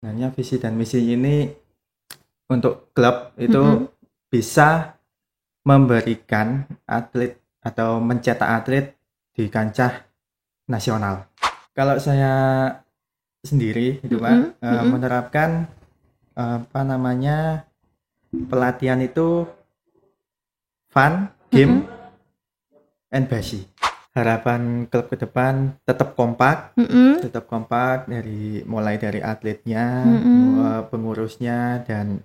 Sebenarnya visi dan misi ini untuk klub itu bisa memberikan atlet atau mencetak atlet di kancah nasional. Kalau saya sendiri itu Pak menerapkan pelatihan itu fun, game, and basic. Harapan klub ke depan tetap kompak mulai dari atletnya, pengurusnya dan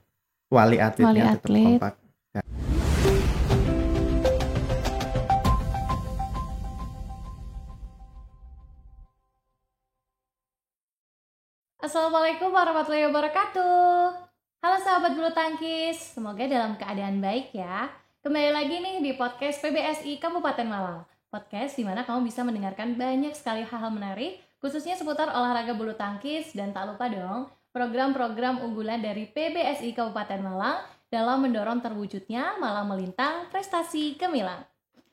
wali atletnya tetap kompak. Assalamualaikum warahmatullahi wabarakatuh. Halo sahabat bulu tangkis, semoga dalam keadaan baik ya. Kembali lagi nih di podcast PBSI Kabupaten Malang. Podcast di mana kamu bisa mendengarkan banyak sekali hal-hal menarik, khususnya seputar olahraga bulu tangkis, dan tak lupa dong program-program unggulan dari PBSI Kabupaten Malang dalam mendorong terwujudnya Malang Melintang Prestasi Gemilang.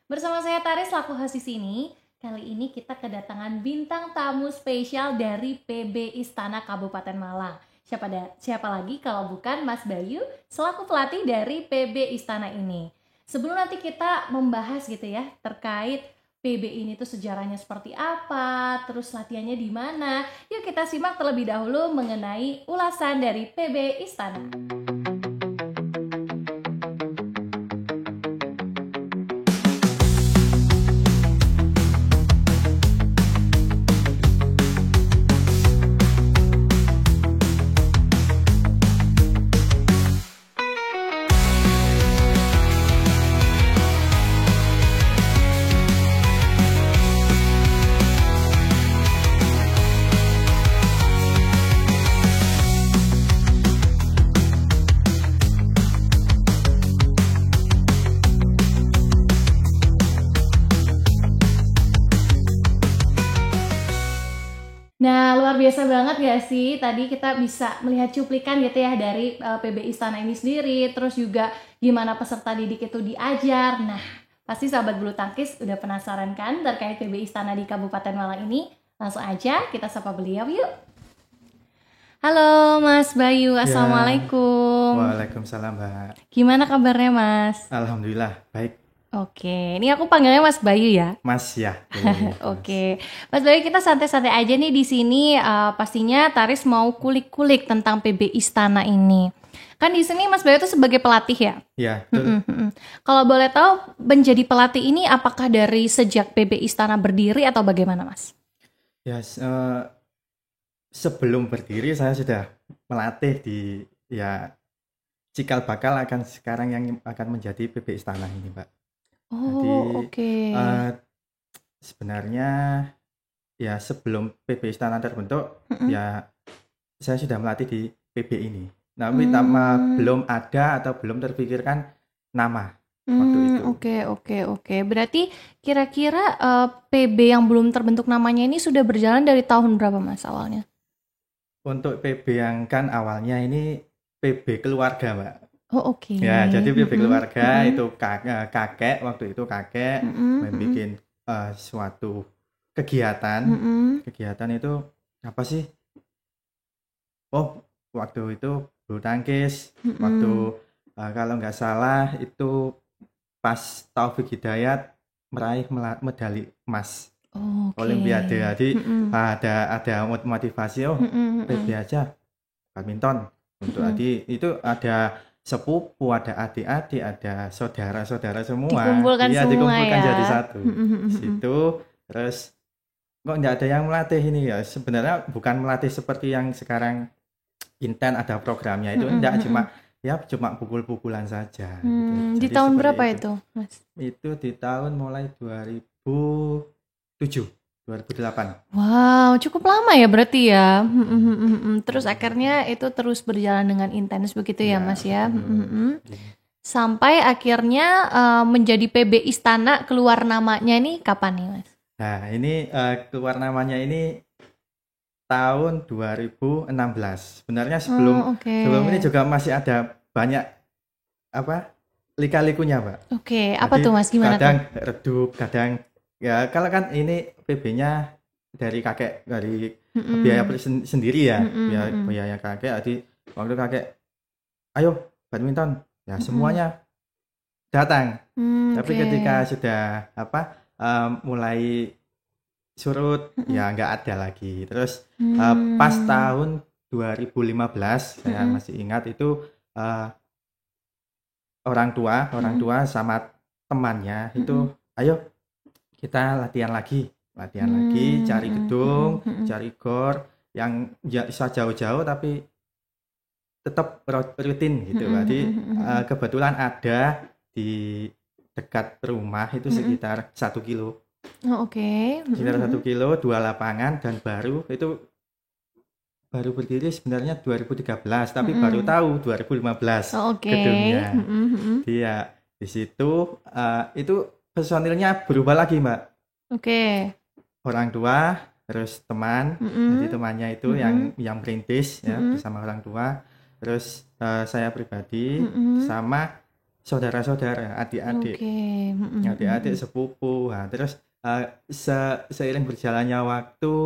Bersama saya Taris selaku host di sini. Kali ini kita kedatangan bintang tamu spesial dari PB Istana Kabupaten Malang. Siapa lagi kalau bukan Mas Bayu selaku pelatih dari PB Istana ini. Sebelum nanti kita membahas gitu ya terkait PB ini tuh sejarahnya seperti apa, terus latihannya di mana. Yuk kita simak terlebih dahulu mengenai ulasan dari PB Istana. Nah, luar biasa banget gak sih? Tadi kita bisa melihat cuplikan gitu ya dari PB Istana ini sendiri, terus juga gimana peserta didik itu diajar. Nah, pasti sahabat bulu tangkis udah penasaran kan terkait PB Istana di Kabupaten Malang ini? Langsung aja kita sapa beliau yuk. Halo Mas Bayu, Assalamualaikum. Waalaikumsalam Mbak. Gimana kabarnya Mas? Alhamdulillah, baik. Oke, ini aku panggilnya Mas Bayu ya. Mas ya. Oke, Mas Bayu kita santai-santai aja nih di sini. Pastinya Taris mau kulik-kulik tentang PB Istana ini. Kan di sini Mas Bayu tuh sebagai pelatih ya. Ya. Kalau boleh tahu menjadi pelatih ini apakah dari sejak PB Istana berdiri atau bagaimana Mas? Ya, sebelum berdiri saya sudah melatih di cikal bakal sekarang yang akan menjadi PB Istana ini, Mbak. Oke. Sebenarnya ya sebelum PB Istana terbentuk ya saya sudah melatih di PB ini. Tapi belum ada atau belum terpikirkan nama waktu itu. Oke. Berarti kira-kira PB yang belum terbentuk namanya ini sudah berjalan dari tahun berapa Mas awalnya? Untuk PB yang kan awalnya ini PB keluarga, Mbak. Oh oke. Ya, jadi PB keluarga itu kakek waktu itu membuat suatu kegiatan. Kegiatan itu apa sih? Oh, waktu itu bulu tangkis. Waktu kalau nggak salah itu pas Taufik Hidayat meraih medali emas. Olimpiade. Jadi ada motivasi PB aja badminton untuk adik itu ada sepupu, ada adik-adik, ada saudara-saudara semua. Dikumpulkan dikumpulkan ya. jadi satu. Situ terus kok nggak ada yang melatih ini ya. Sebenarnya bukan melatih seperti yang sekarang intent ada programnya itu cuma pukul-pukulan saja. Gitu. Di tahun berapa itu, Mas? Itu di tahun mulai 2007. 2008. Wow, cukup lama ya berarti ya. Terus akhirnya itu terus berjalan dengan intens begitu ya Mas ya. Sampai akhirnya menjadi PB Istana keluar namanya ini kapan nih Mas? Nah ini keluar namanya ini tahun 2016. Sebenarnya sebelum ini juga masih ada banyak lika-likunya Pak. Oke, apa tuh Mas? Gimana kadang tuh? redup, kadang ya kalau kan ini PB-nya dari kakek dari biaya sendiri ya, biaya kakek. Jadi waktu kakek, ayo badminton, ya semuanya datang. Tapi ketika sudah mulai surut, ya nggak ada lagi. Terus pas tahun 2015 saya masih ingat itu orang tua sama temannya itu, ayo kita latihan lagi, cari gedung, cari gor yang bisa jauh-jauh tapi tetap rutin gitu. Jadi kebetulan ada di dekat rumah itu sekitar 1 kilo. Sekitar 1 kilo, 2 lapangan dan baru berdiri sebenarnya 2013, tapi baru tahu 2015 gedungnya. Jadi ya di situ itu personilnya berubah lagi, Mbak. Orang tua, terus teman, jadi temannya itu yang merintis ya bersama orang tua, terus saya pribadi sama saudara-saudara, adik-adik, sepupu. Nah, terus seiring berjalannya waktu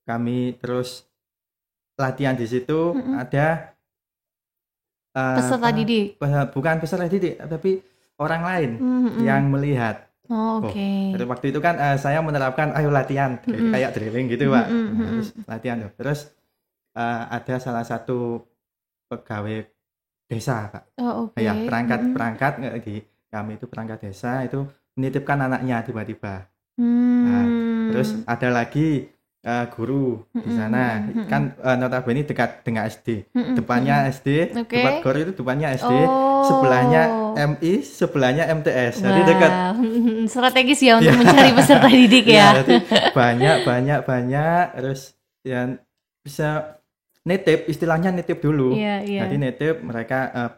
kami terus latihan di situ. Ada peserta didik, bukan peserta didik tapi orang lain yang melihat. Jadi waktu itu kan saya menerapkan ayo latihan kayak drilling gitu, Pak. Terus latihan tuh. Terus ada salah satu pegawai desa, Pak. Ya, perangkat di kami itu perangkat desa itu menitipkan anaknya tiba-tiba. Nah, terus ada lagi guru di sana kan notabene dekat dengan SD. Depannya SD, tempat gor itu depannya SD, sebelahnya MI, sebelahnya MTS. Jadi dekat. Strategis ya untuk mencari peserta didik ya. Jadi banyak terus yang bisa nitip, istilahnya nitip dulu. Jadi nitip mereka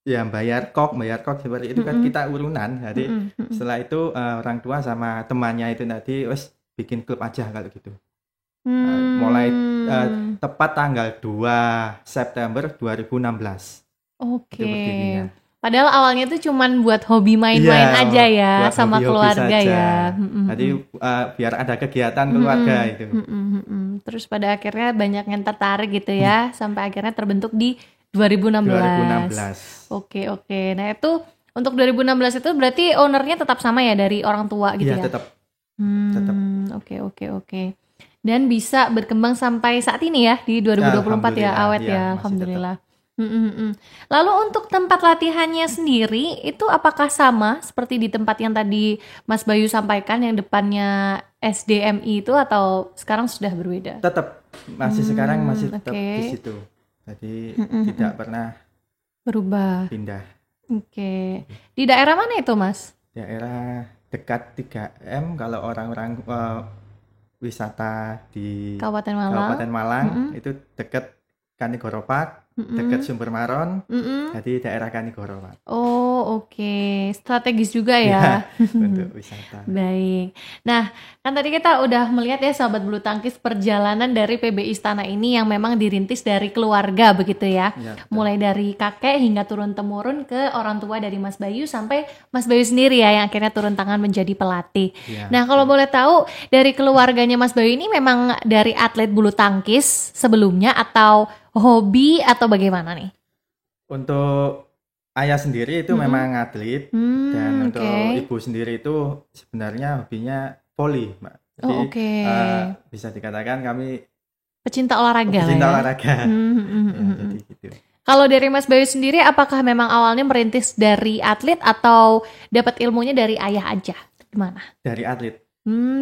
ya bayar kok seperti itu kan kita urunan. Jadi setelah itu orang tua sama temannya itu tadi bikin klub aja kalau gitu. Mulai tepat tanggal 2 September 2016. Padahal awalnya itu cuman buat hobi main-main aja ya sama keluarga ya. Jadi biar ada kegiatan keluarga itu. Terus pada akhirnya banyak yang tertarik gitu ya, sampai akhirnya terbentuk di 2016. Oke. Nah itu untuk 2016 itu berarti ownernya tetap sama ya dari orang tua gitu ya? Iya tetap. Oke. Dan bisa berkembang sampai saat ini ya di 2024 ya, awet ya, alhamdulillah. Lalu untuk tempat latihannya sendiri itu apakah sama seperti di tempat yang tadi Mas Bayu sampaikan yang depannya SDMI itu atau sekarang sudah berbeda? Tetap sekarang masih tetap di situ. Jadi tidak pernah berubah. Pindah. Di daerah mana itu, Mas? Daerah dekat 3M kalau orang-orang wisata di Kabupaten Malang itu dekat Kanigoro Park, dekat Sumber Maron, jadi daerah Kanigoro Park. Strategis juga ya untuk wisata. Baik. Nah, kan tadi kita udah melihat ya sahabat bulu tangkis perjalanan dari PB Istana ini yang memang dirintis dari keluarga begitu ya. Mulai dari kakek hingga turun temurun ke orang tua dari Mas Bayu sampai Mas Bayu sendiri ya yang akhirnya turun tangan menjadi pelatih. Nah, kalau boleh tahu dari keluarganya Mas Bayu ini memang dari atlet bulu tangkis sebelumnya atau hobi atau bagaimana nih? Untuk ayah sendiri itu memang atlet dan untuk ibu sendiri itu sebenarnya hobinya voli, Mbak. Jadi bisa dikatakan kami pecinta olahraga. Jadi gitu. Kalau dari Mas Bayu sendiri apakah memang awalnya merintis dari atlet atau dapat ilmunya dari ayah aja? Gimana? Dari atlet.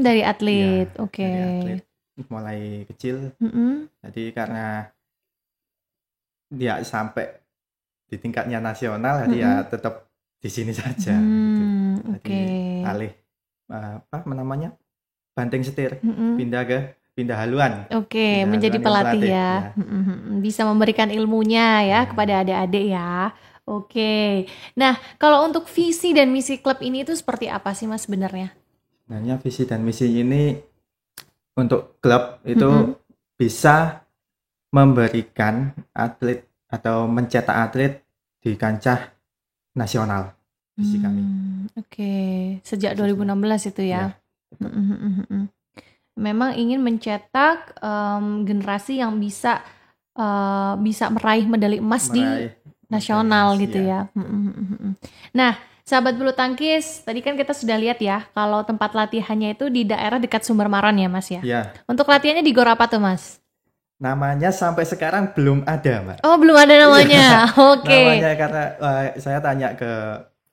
Dari atlet. Ya, dari atlet. Mulai kecil. Jadi karena dia sampai di tingkatnya nasional, jadi ya tetap di sini saja. Jadi alih banting setir, pindah haluan. Menjadi pelatih ya. Bisa memberikan ilmunya ya kepada adik-adik ya. Nah kalau untuk visi dan misi klub ini itu seperti apa sih Mas sebenarnya? Sebenarnya visi dan misi ini untuk klub itu bisa memberikan atlet atau mencetak atlet di kancah nasional visi kami. Sejak 2016 itu ya. memang ingin mencetak generasi yang bisa meraih medali emas di nasional gitu ya. Nah, sahabat bulu tangkis, tadi kan kita sudah lihat ya kalau tempat latihannya itu di daerah dekat Sumber Maron ya Mas ya. Iya. Untuk latihannya di gor apa tuh Mas? Namanya sampai sekarang belum ada, Mbak. Oh, belum ada namanya. Oke. Namanya karena saya tanya ke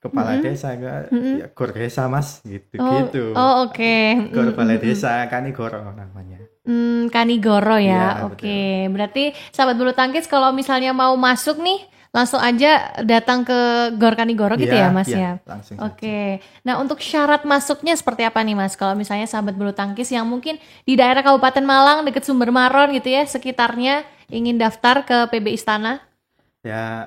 kepala desa, ya, gor desa Mas, gitu. Oh, oke. Gor balai desa Kanigoro namanya. Kanigoro ya. Oke. Berarti sahabat bulu tangkis kalau misalnya mau masuk nih langsung aja datang ke Gor Kanigoro gitu ya Mas ya? Langsung. Oke. Nah, untuk syarat masuknya seperti apa nih Mas? Kalau misalnya sahabat bulu tangkis yang mungkin di daerah Kabupaten Malang dekat Sumber Maron gitu ya, sekitarnya ingin daftar ke PB Istana? Ya,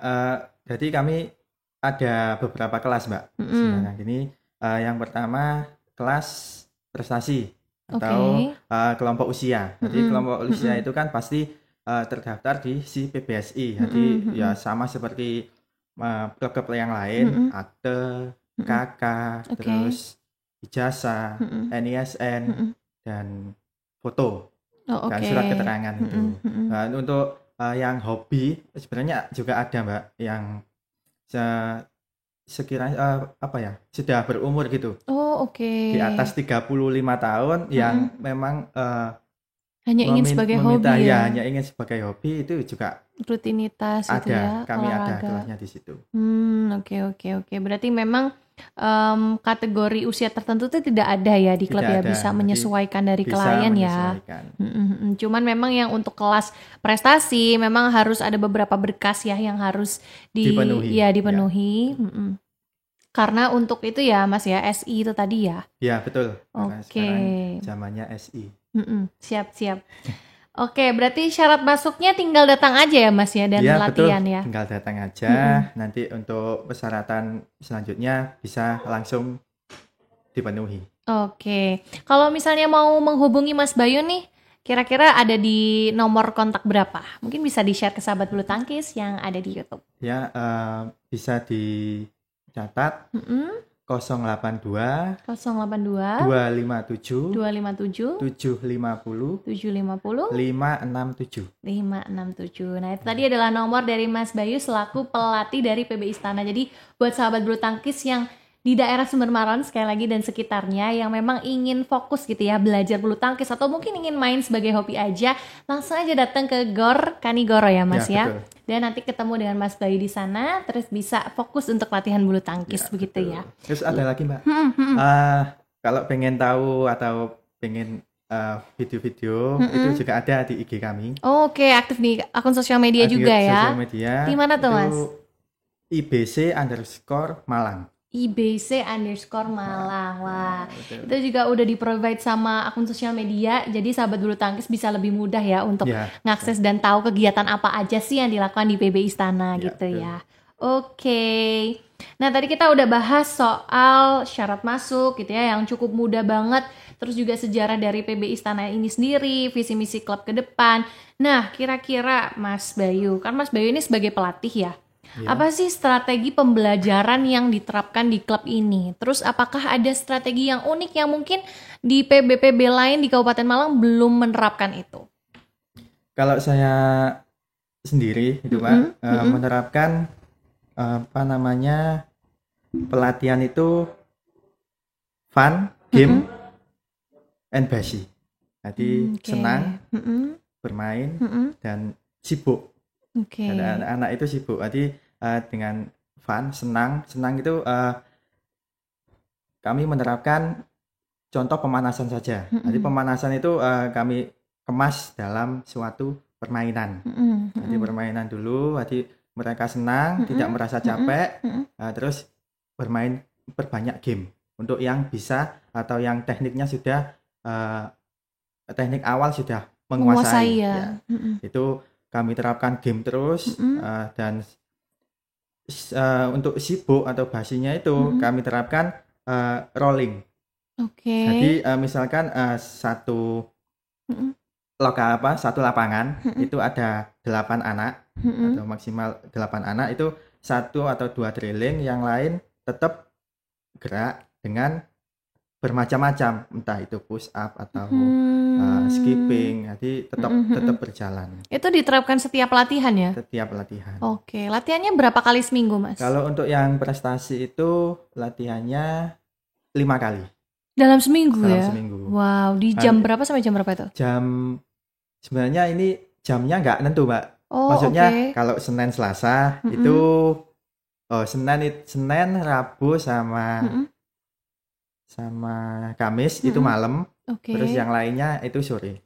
jadi kami ada beberapa kelas, Mbak. Sebenarnya ini yang pertama kelas prestasi atau kelompok usia. Jadi kelompok usia itu kan pasti terdaftar di si PBSI. Jadi ya sama seperti klub-klub yang lain, akte, KK, terus ijazah, NISN, dan foto, dan surat keterangan itu. Nah, untuk yang hobi sebenarnya juga ada, Mbak, yang sekiranya sudah berumur gitu. Di atas 35 tahun yang memang hanya ingin sebagai hobi ya. Hanya ingin sebagai hobi itu juga rutinitas ada, gitu ya. Kami olahraga. ada kelasnya di situ. Oke. Berarti memang kategori usia tertentu itu tidak ada ya di klub ya, bisa menyesuaikan dari klien ya. Cuman memang yang untuk kelas prestasi memang harus ada beberapa berkas ya yang harus dipenuhi. Ya. Karena untuk itu ya Mas ya, SI itu tadi ya. Ya betul. Oke. Zamannya SI. Siap. Oke, berarti syarat masuknya tinggal datang aja ya Mas ya, dan latihan betul. ya. Tinggal datang aja. Nanti untuk persyaratan selanjutnya bisa langsung dipenuhi. Oke. Kalau misalnya mau menghubungi Mas Bayu nih, kira-kira ada di nomor kontak berapa? Mungkin bisa di-share ke sahabat bulu tangkis yang ada di YouTube. Ya, bisa dicatat 082 257 750 567. Nah, itu tadi adalah nomor dari Mas Bayu selaku pelatih dari PB Istana. Jadi buat sahabat bulu tangkis yang di daerah Sumber Maron sekali lagi dan sekitarnya yang memang ingin fokus gitu ya belajar bulu tangkis atau mungkin ingin main sebagai hobi aja, langsung aja datang ke Gor Kanigoro ya Mas ya. Dan nanti ketemu dengan Mas Bayu di sana, terus bisa fokus untuk latihan bulu tangkis begitu ya. Terus ada lagi Mbak, kalau pengen tahu atau pengen video-video itu juga ada di IG kami. Oke, aktif di akun sosial media juga ya. Sosial media. Di mana tuh Mas? IBC_Malang. IBC_Malang. Wah, itu juga udah di-provide sama akun sosial media. Jadi sahabat bulu tangkis bisa lebih mudah ya untuk ngakses dan tahu kegiatan apa aja sih yang dilakukan di PB Istana gitu ya. Oke. Nah, tadi kita udah bahas soal syarat masuk gitu ya yang cukup mudah banget. Terus juga sejarah dari PB Istana ini sendiri, visi misi klub ke depan. Nah, kira-kira Mas Bayu, kan Mas Bayu ini sebagai pelatih ya. Apa sih strategi pembelajaran yang diterapkan di klub ini? Terus apakah ada strategi yang unik yang mungkin di PB-PB lain di Kabupaten Malang belum menerapkan itu? Kalau saya sendiri itu Pak, menerapkan pelatihan itu fun, game, and basi. Jadi senang, bermain, dan sibuk. Dan anak-anak itu sibuk. Jadi dengan fun, senang itu kami menerapkan contoh pemanasan saja. Jadi pemanasan itu kami kemas dalam suatu permainan. Jadi permainan dulu, jadi mereka senang, tidak merasa capek, terus berbanyak game untuk yang bisa atau yang tekniknya sudah teknik awal sudah menguasai ya. Itu kami terapkan game terus, dan untuk sibuk atau basinya itu kami terapkan rolling. Jadi misalkan satu lapangan itu ada 8 anak atau maksimal 8 anak, itu 1 atau 2 drilling, yang lain tetap gerak dengan bermacam-macam, entah itu push up atau skipping, jadi tetap berjalan. Itu diterapkan setiap latihan ya? Setiap latihan. Oke, latihannya berapa kali seminggu, Mas? Kalau untuk yang prestasi itu latihannya 5 kali. Dalam seminggu Dalam ya? seminggu. Wow, di jam berapa sampai jam berapa itu? Sebenarnya ini jamnya nggak nentu, Mbak. Maksudnya kalau Senin Selasa itu Senin, Rabu sama Kamis itu malam. Terus yang lainnya itu sore.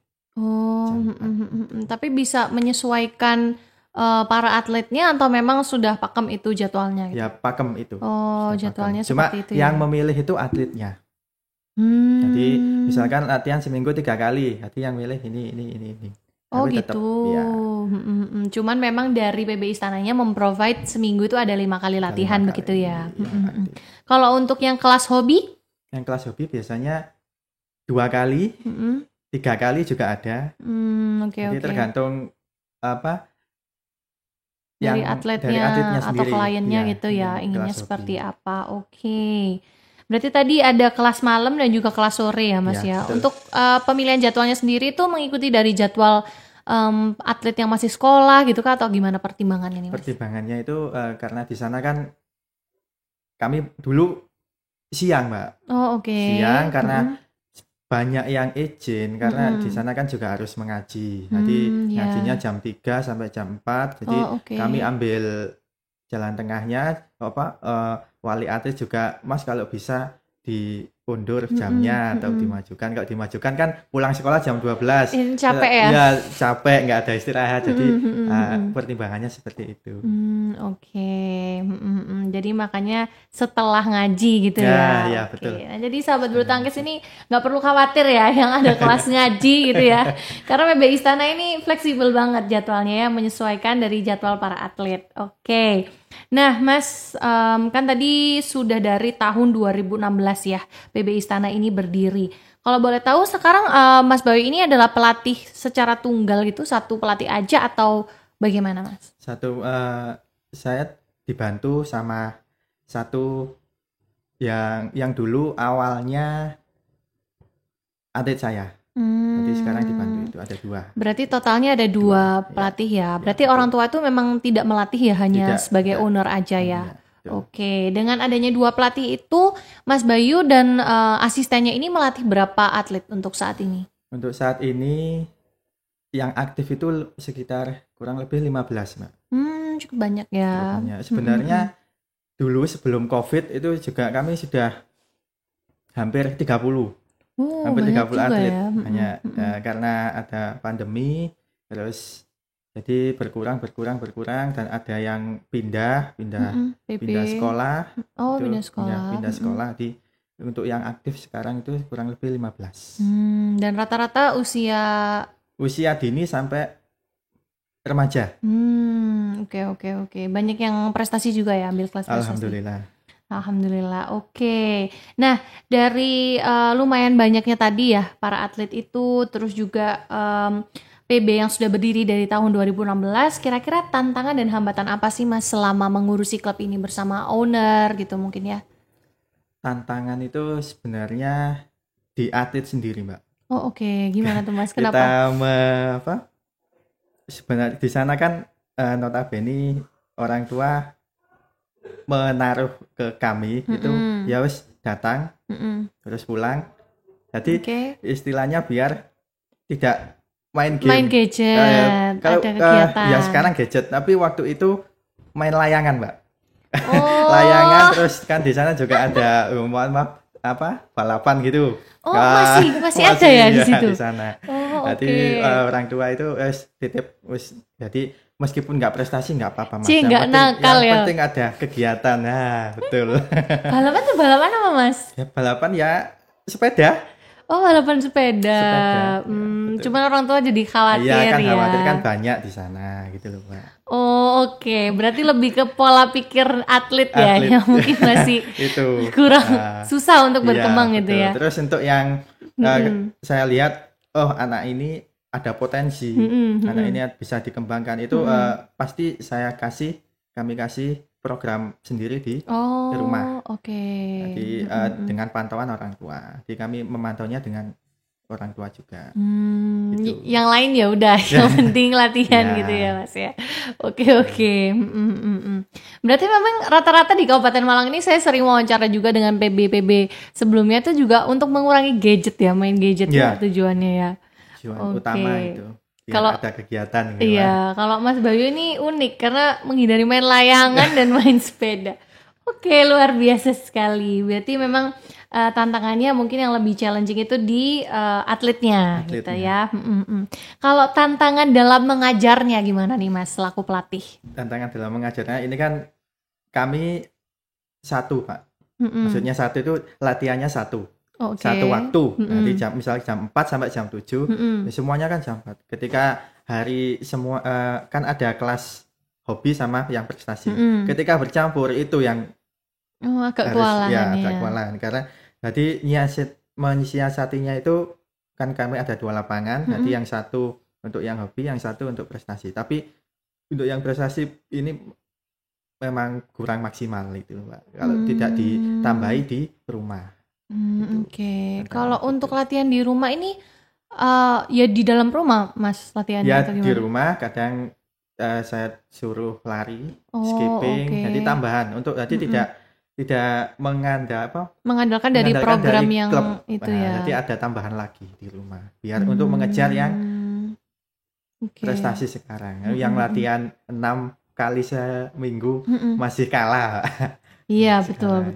Tapi bisa menyesuaikan para atletnya atau memang sudah pakem itu jadwalnya? Gitu? Ya pakem itu. Jadwalnya Cuma seperti itu. Yang memilih itu atletnya. Jadi misalkan latihan seminggu 3 kali, jadi yang milih ini. Oh tapi gitu. Tetap, ya. Cuman memang dari PB Istananya memprovide seminggu itu ada 5 kali latihan 5 begitu ya. Kalau untuk yang kelas hobi? Yang kelas hobi biasanya 2 kali, 3 kali juga ada. Jadi tergantung apa? Dari atletnya atau kliennya gitu ya, inginnya seperti apa. Oke. Berarti tadi ada kelas malam dan juga kelas sore ya Mas ya. Untuk pemilihan jadwalnya sendiri itu mengikuti dari jadwal atlet yang masih sekolah gitu kah atau gimana pertimbangannya nih Mas? Pertimbangannya itu karena di sana kan kami dulu siang Mbak. Siang karena banyak yang izin karena di sana kan juga harus mengaji. Jadi ngajinya jam 3 sampai jam 4. Jadi kami ambil jalan tengahnya wali atlet juga Mas kalau bisa diundur jamnya atau dimajukan. Kalau dimajukan kan pulang sekolah jam 12. Capek ya? Iya, capek, nggak ada istirahat. Jadi pertimbangannya seperti itu. Jadi makanya setelah ngaji gitu ya? Iya, betul. Nah, jadi sahabat bulu tangkis ini nggak perlu khawatir ya yang ada kelas ngaji gitu ya. Karena PB Istana ini fleksibel banget jadwalnya ya, menyesuaikan dari jadwal para atlet. Nah Mas, kan tadi sudah dari tahun 2016 ya PB Istana ini berdiri. Kalau boleh tahu sekarang Mas Bayu ini adalah pelatih secara tunggal gitu, satu pelatih aja atau bagaimana Mas? Saya dibantu sama satu yang dulu awalnya atlet saya. Jadi sekarang dibantu itu ada 2. Berarti totalnya ada 2 pelatih ya. Berarti orang tua itu memang tidak melatih ya, hanya sebagai owner aja ya. Oke, dengan adanya 2 pelatih itu, Mas Bayu dan asistennya ini melatih berapa atlet untuk saat ini? Untuk saat ini yang aktif itu sekitar kurang lebih 15, Mbak. Cukup banyak ya. Sebenarnya dulu sebelum COVID itu juga kami sudah hampir 30. Hampir 30 atlet ya. Hanya karena ada pandemi terus jadi berkurang dan ada yang pindah sekolah. Pindah sekolah. Jadi untuk yang aktif sekarang itu kurang lebih 15. Dan rata-rata usia dini sampai remaja. Oke. Banyak yang prestasi juga ya, ambil kelas prestasi. Alhamdulillah. Oke. Nah, dari lumayan banyaknya tadi ya para atlet itu, terus juga PB yang sudah berdiri dari tahun 2016, kira-kira tantangan dan hambatan apa sih Mas selama mengurusi klub ini bersama owner gitu mungkin ya? Tantangan itu sebenarnya di atlet sendiri, Mbak. Oke. Gimana tuh Mas? Kenapa? Kita sebenarnya di sana kan notabene orang tua menaruh ke kami itu ya wis datang terus pulang. Jadi istilahnya biar tidak main gadget. Kalau ada kegiatan. Ya sekarang gadget, tapi waktu itu main layangan, Mbak. Layangan terus kan di sana juga ada balapan gitu. Masih ada ya di situ. Di sana. Jadi orang tua itu titip jadi meskipun nggak prestasi nggak apa-apa Mas. Nggak nakal ya. Yang penting ada kegiatan. Nah, betul. Balapan apa Mas? Ya balapan ya sepeda. Balapan sepeda. Cuman orang tua jadi khawatir ya. Iya kan khawatir kan banyak di sana gitu loh Pak. Oke. Berarti lebih ke pola pikir atlet ya yang mungkin masih itu kurang susah untuk berkembang gitu ya. Terus untuk yang saya lihat anak ini ada potensi, anak ini bisa dikembangkan itu pasti kami kasih program sendiri di rumah. Jadi dengan pantauan orang tua. Jadi kami memantaunya dengan orang tua juga. Yang lain ya udah, yang penting latihan gitu ya Mas ya. Oke. Berarti memang rata-rata di Kabupaten Malang ini saya sering wawancara juga dengan PB sebelumnya itu juga untuk mengurangi gadget ya, main gadget ya tujuannya ya. Tujuan utama itu. Biar Kalau ada kegiatan gitu. Iya, kalau Mas Bayu ini unik karena menghindari main layangan dan main sepeda. Oke, luar biasa sekali. Berarti memang tantangannya mungkin yang lebih challenging itu di atletnya gitu ya. Kalau tantangan dalam mengajarnya gimana nih Mas selaku pelatih? Tantangan dalam mengajarnya ini kan kami satu Pak. Maksudnya satu itu latihannya satu. Satu waktu. Nanti misalnya jam 4 sampai jam 7. Semuanya kan jam 4. Ketika hari semua kan ada kelas hobi sama yang prestasi. Ketika bercampur itu yang agak kewalahan agak kewalahan karena jadi menyiasatinya itu kan kami ada 2 lapangan. Jadi yang satu untuk yang hobi, yang satu untuk prestasi. Tapi untuk yang prestasi ini memang kurang maksimal itu Pak. Kalau tidak ditambahi di rumah. Oke. Kalau untuk latihan di rumah ini ya di dalam rumah Mas latihannya atau gimana? Di rumah kadang saya suruh lari, skipping, jadi tambahan untuk jadi tidak mengandalkan dari program dari yang klub. itu ya. Jadi ada tambahan lagi di rumah biar untuk mengejar yang prestasi sekarang. Yang latihan 6 kali seminggu masih kalah. Iya betul.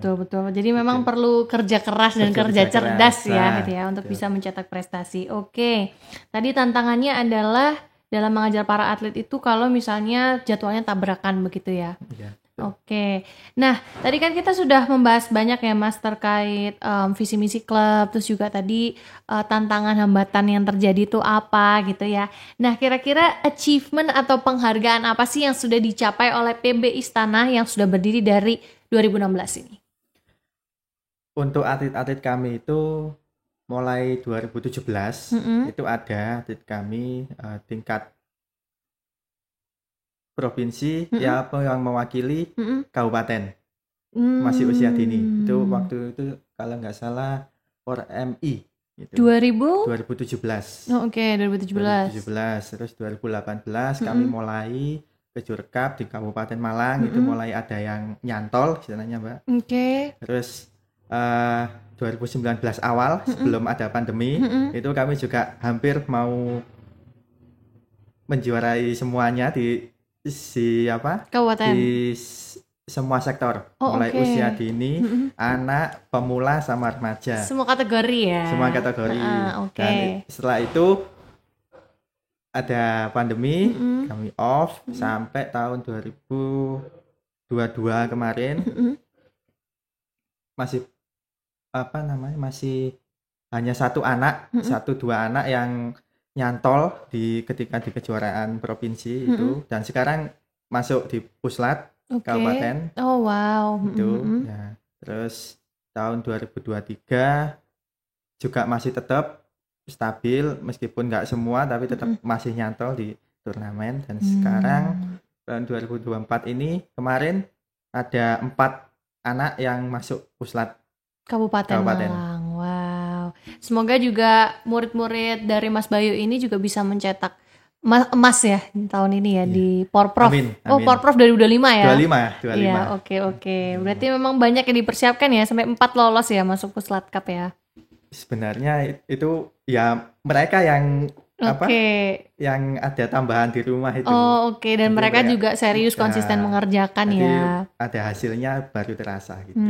Jadi memang perlu kerja keras dan kerja cerdas ya gitu ya untuk bisa mencetak prestasi. Oke. Tadi tantangannya adalah dalam mengajar para atlet itu kalau misalnya jadwalnya tabrakan begitu ya. Iya. Oke. Nah, tadi kan kita sudah membahas banyak ya Mas terkait visi misi klub, terus juga tadi tantangan hambatan yang terjadi itu apa gitu ya. Nah, kira-kira achievement atau penghargaan apa sih yang sudah dicapai oleh PB Istana yang sudah berdiri dari 2016 ini? Untuk atlet-atlet kami itu mulai 2017 itu ada atlet kami tingkat provinsi yang mewakili kabupaten masih usia dini. Itu waktu itu kalau nggak salah MI gitu. 2017. Oh, oke, 2017. Terus 2018 kami mulai ke Jurkap di Kabupaten Malang itu mulai ada yang nyantol istilahnya Mbak. Oke. Terus 2019 awal sebelum ada pandemi itu kami juga hampir mau menjuarai semuanya di kabupaten di semua sektor mulai usia dini, anak, pemula sama remaja. Semua kategori ya. Semua kategori. Dan setelah itu ada pandemi, kami off sampai tahun 2022 kemarin. Masih masih hanya 1 anak, 1-2 anak yang nyantol ketika di kejuaraan provinsi itu dan sekarang masuk di puslat kabupaten. Oh wow. Itu ya. Terus tahun 2023 juga masih tetap stabil meskipun nggak semua tapi tetap masih nyantol di turnamen dan sekarang tahun 2024 ini kemarin ada 4 anak yang masuk puslat Kabupaten Malang. Wow. Semoga juga murid-murid dari Mas Bayu ini juga bisa mencetak emas ya tahun ini ya di Porprov. Amin. Oh, Porprov dari udah 5 ya? 25. Iya, oke. Berarti memang banyak yang dipersiapkan ya sampai 4 lolos ya masuk Puslat Cup ya. Sebenarnya itu ya mereka yang yang ada tambahan di rumah itu. Oh, oke. Dan mereka juga serius konsisten mengerjakan ya. Ada hasilnya baru terasa gitu.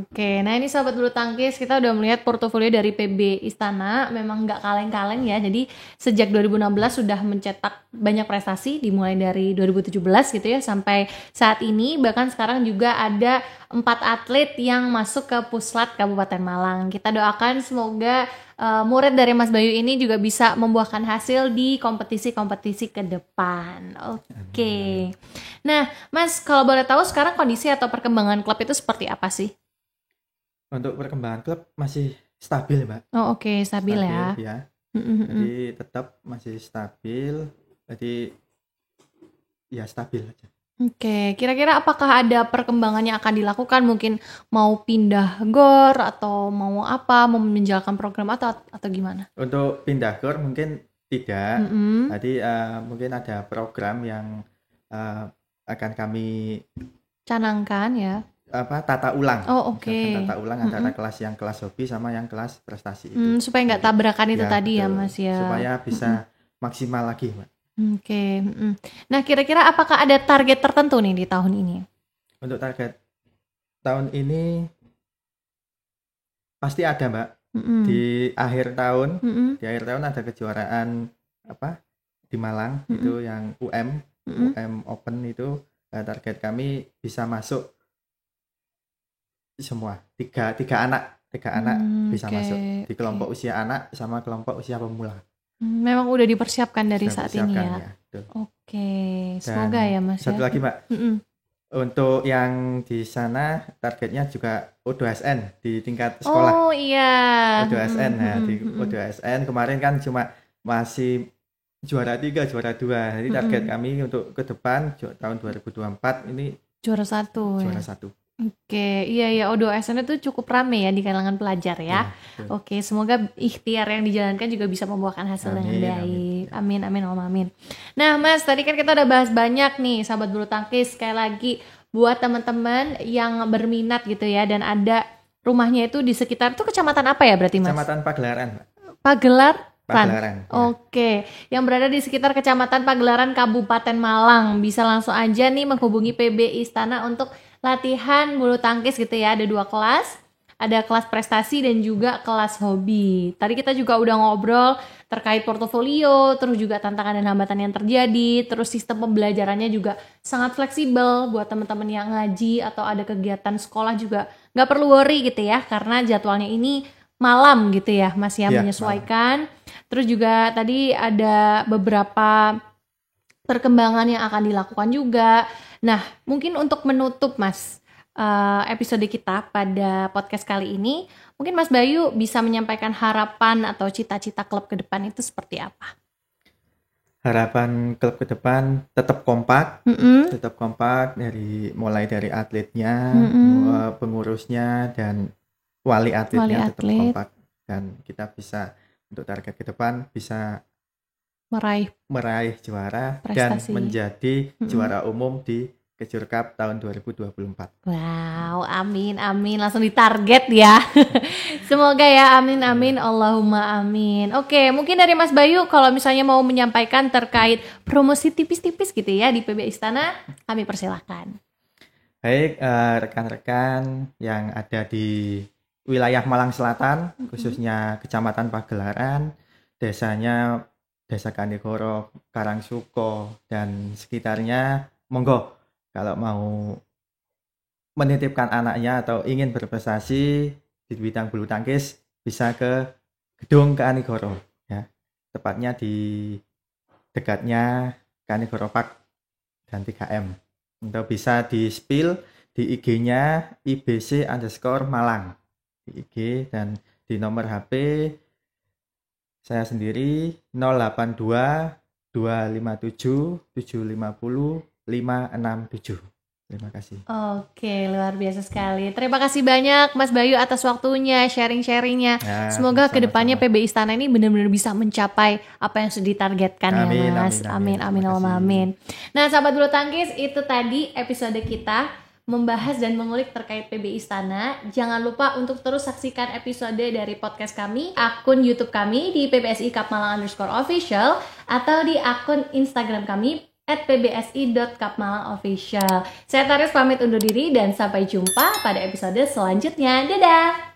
Oke. Nah, ini sahabat bulu tangkis, kita udah melihat portofolio dari PB Istana memang nggak kaleng-kaleng ya. Jadi sejak 2016 sudah mencetak banyak prestasi dimulai dari 2017 gitu ya sampai saat ini, bahkan sekarang juga ada 4 atlet yang masuk ke Puslat Kabupaten Malang. Kita doakan semoga murid dari Mas Bayu ini juga bisa membuahkan hasil di kompetisi-kompetisi ke depan. Oke. Nah, Mas, kalau boleh tahu sekarang kondisi atau perkembangan klub itu seperti apa sih? Untuk perkembangan klub masih stabil, Mbak. Oh, oke, stabil ya. Jadi tetap masih stabil. Jadi ya stabil aja. Oke, kira-kira apakah ada perkembangan yang akan dilakukan? Mungkin mau pindah GOR atau mau apa? Mau menjalankan program atau gimana? Untuk pindah GOR mungkin tidak. Mm-mm. Jadi mungkin ada program yang akan kami Canangkan ya. tata ulang. Oh, oke. Misalkan tata ulang antara kelas yang kelas hobi sama yang kelas prestasi itu. Supaya nggak tabrakan itu Ya, tadi ya, betul. Mas ya. Supaya bisa maksimal lagi, Mbak. Oke. Nah, kira-kira apakah ada target tertentu nih di tahun ini? Untuk target tahun ini pasti ada, Mbak. Di akhir tahun, di akhir tahun ada kejuaraan di Malang itu yang UM Open itu. Target kami bisa masuk semua tiga anak bisa masuk di kelompok usia anak sama kelompok usia pemula. Memang udah dipersiapkan dari Sudah saat ini ya. Oke, semoga ya Mas. Satu lagi Mbak, untuk yang di sana targetnya juga O2SN di tingkat sekolah. Oh iya. O2SN di O2SN kemarin kan cuma masih juara 3, juara 2. Jadi target kami untuk ke depan tahun 2024 ini juara 1 juara ya. 1. Oke, iya O2SN itu cukup rame ya di kalangan pelajar ya. Oke, semoga ikhtiar yang dijalankan juga bisa membuahkan hasil yang baik. Amin, amin. Nah, Mas, tadi kan kita udah bahas banyak nih, sahabat bulu tangkis. Sekali lagi buat teman-teman yang berminat gitu ya dan ada rumahnya itu di sekitar itu kecamatan apa ya berarti, Mas? Kecamatan Pagelaran. Pagelaran. Oke, yang berada di sekitar Kecamatan Pagelaran Kabupaten Malang. Bisa langsung aja nih menghubungi PB Istana untuk latihan bulu tangkis gitu ya. Ada 2 kelas, ada kelas prestasi dan juga kelas hobi. Tadi kita juga udah ngobrol terkait portofolio, terus juga tantangan dan hambatan yang terjadi, terus sistem pembelajarannya juga sangat fleksibel buat teman-teman yang ngaji atau ada kegiatan sekolah juga nggak perlu worry gitu ya, karena jadwalnya ini malam gitu ya, Mas ya, menyesuaikan. Terus juga tadi ada beberapa perkembangan yang akan dilakukan juga. Nah, mungkin untuk menutup Mas episode kita pada podcast kali ini, mungkin Mas Bayu bisa menyampaikan harapan atau cita-cita klub ke depan itu seperti apa? Harapan klub ke depan tetap kompak, mulai dari atletnya, pengurusnya dan wali atletnya tetap kompak, dan kita bisa untuk target ke depan bisa meraih juara prestasi dan menjadi juara umum di Kejur Cup tahun 2024. Wow, amin, langsung ditarget ya. Semoga ya, amin, Allahumma amin. Oke, mungkin dari Mas Bayu kalau misalnya mau menyampaikan terkait promosi tipis-tipis gitu ya di PB Istana, kami persilahkan. Baik, rekan-rekan yang ada di wilayah Malang Selatan, khususnya Kecamatan Pagelaran, desanya Desa Kanigoro, Karangsuko, dan sekitarnya, monggo kalau mau menitipkan anaknya atau ingin berprestasi di bidang bulu tangkis bisa ke Gedung Kanigoro ya. Tepatnya di dekatnya Kanigoro Park dan 3M. Atau bisa di spill di IG-nya IBC_Malang di IG, dan di nomor HP saya sendiri 082 257 750 567. Terima kasih. Oke, luar biasa sekali. Terima kasih banyak Mas Bayu atas waktunya, sharing-sharingnya. Ya, semoga kedepannya PB Istana ini benar-benar bisa mencapai apa yang sudah ditargetkan ya Mas. Amin. Nah, sahabat bulu tangkis, itu tadi episode kita membahas dan mengulik terkait PB Istana. Jangan lupa untuk terus saksikan episode dari podcast kami, akun YouTube kami di PBSI Cup Malang _official, atau di akun Instagram kami @pbsi.cupmalangofficial. Saya Taris pamit undur diri dan sampai jumpa pada episode selanjutnya. Dadah!